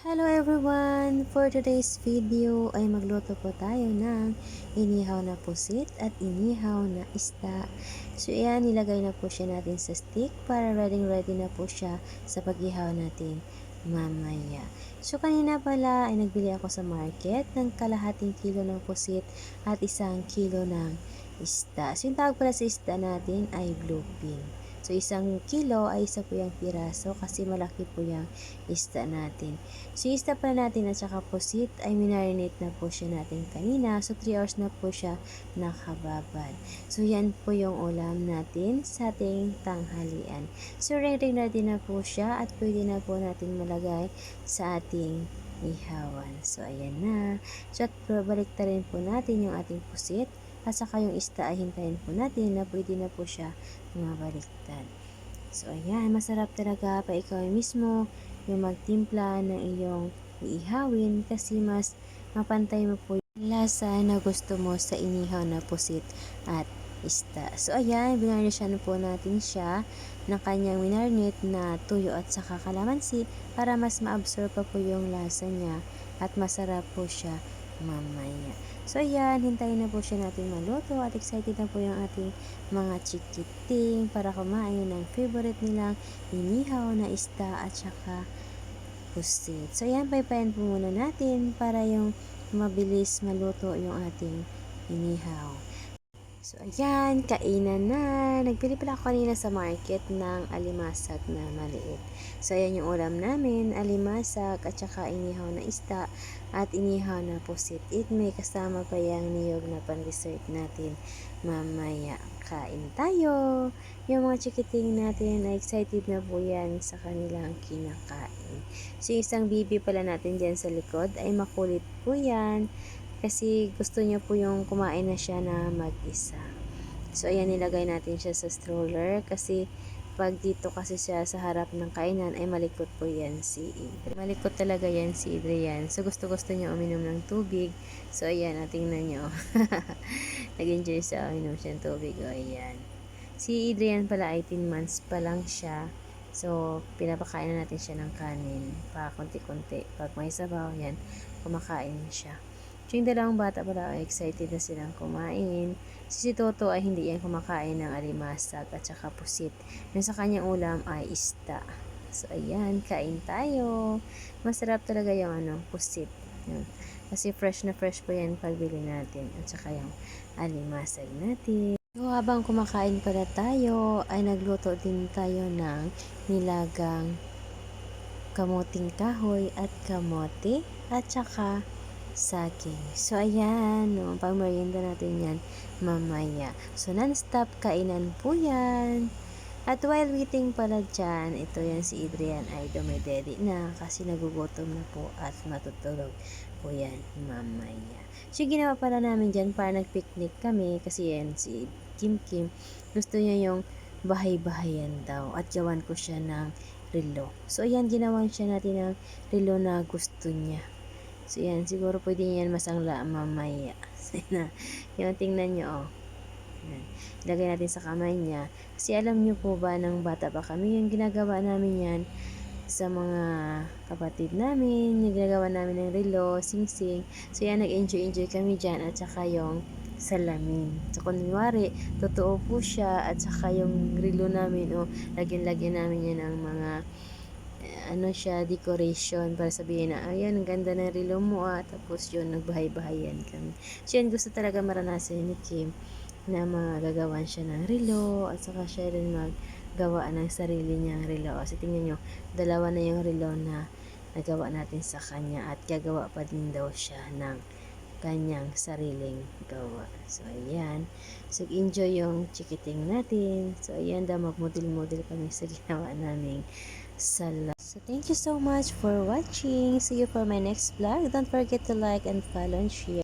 Hello everyone! For today's video ay magluto po tayo ng inihaw na pusit at inihaw na isda. So ayan, nilagay na po siya natin sa stick para ready na po siya sa pag-ihaw natin mamaya. So kanina pala ay nagbili ako sa market ng kalahating kilo ng pusit at 1 kilo ng isda. So yung tawag pala sa isda natin ay bluefin. So 1 kilo ay isa po yung piraso kasi malaki po yung isda natin. So, isda pa natin at saka pusit ay minarinate na po siya natin kanina. So, 3 hours na po siya nakababad. So, yan po yung ulam natin sa ating tanghalian. So, ring-ring na din na po siya at pwede na po natin malagay sa ating ihawan. So, ayan na. So, at balik rin po natin yung ating pusit at saka yung isda ay hintayin po natin na pwede na po siya mabaliktad. So, ayan, masarap talaga pa ikaw mismo yung magtimpla ng iyong iihawin kasi mas mapantay mo po yung lasa na gusto mo sa inihaw na pusit at isda. So, ayan, binarnisyan po natin siya ng kanyang minarnate na tuyo at saka kalamansi para mas ma-absorb pa po yung lasa niya at masarap po siya mamaya. So, ayan, hintayin na po siya natin maluto at excited na po yung ating mga chikiting para kumain ng favorite nilang inihaw na isda at saka pusit. So, ayan, paypayan po muna natin para yung mabilis maluto yung ating inihaw. So, ayan, kainan na. Nagpili pala ako kanina sa market ng alimasag na maliit. So, ayan yung ulam namin, alimasag at saka inihaw na isda at inihaw na pusit. It may kasama pa yung niyog na pan-dessert natin mamaya. Kain tayo. Yung mga chikiting natin ay excited na po yan sa kanilang kinakain. So, yung isang bibi pala natin dyan sa likod ay makulit po yan. Kasi gusto niya po yung kumain na siya na mag-isa. So, ayan, nilagay natin siya sa stroller kasi pag dito kasi siya sa harap ng kainan ay malikot po yan si Idre. Malikot talaga yan si Adrian. So, gusto niya uminom ng tubig. So, ayan, tingnan niyo. Nag-enjoy siya, uminom siya ng tubig. O, ayan. Si Adrian pala 18 months pa lang siya. So, pinapakain na natin siya ng kanin. Pa konti-konti. Pag may sabaw, yan, kumakain siya. So, yung dalawang bata pala ay excited na silang kumain. Si Toto ay hindi yan kumakain ng alimasag at saka pusit. Yung sa kanyang ulam ay isda. So, ayan, kain tayo. Masarap talaga yung pusit. Yan. Kasi fresh na fresh po yan pagbili natin. At saka yung alimasag natin. So, habang kumakain pala tayo, ay nagluto din tayo ng nilagang kamuting kahoy at kamote at saka saging. So, ayan, no, pang merienda natin yan mamaya. So, non-stop kainan po yan. At while waiting pala dyan, ito yan si Adrian ay dumedede na kasi nagugutom na po at matutulog po yan mamaya. So, ginawa pala namin dyan para nag-picnic kami kasi yan si Kim Kim. Gusto niya yung bahay-bahayan daw at gawan ko siya ng relo. So, ayan, ginawan siya natin ng relo na gusto niya. So, yan. Siguro pwede yan masangla mamaya. So, yan. Tingnan nyo, oh. Yan. Ilagay natin sa kamay niya. Kasi alam nyo po ba, nang bata pa kami, yung ginagawa namin yan sa mga kapatid namin. Yung ginagawa namin ng relo, sing-sing. So, yan. Nag-enjoy kami dyan. At saka yung salamin. So, kunwari, totoo po siya. At saka yung relo namin, oh, lagyan namin yan ng mga siya, decoration para sabihin na, ayan, ang ganda ng relo mo tapos yun, nagbahay-bahayan kami. So, yun, gusto talaga maranasan ni Kim na magagawan siya ng relo at saka siya rin maggawa ng sarili niyang relo. Kasi tingnan nyo, dalawa na yung relo na nagawa natin sa kanya at gagawa pa din daw siya ng kanyang sariling gawa. So, ayan. So, enjoy yung chikiting natin. So, ayan daw, mag-model-model kami sa ginawa naming salad. So, thank you so much for watching. See you for my next vlog. Don't forget to like and follow and share.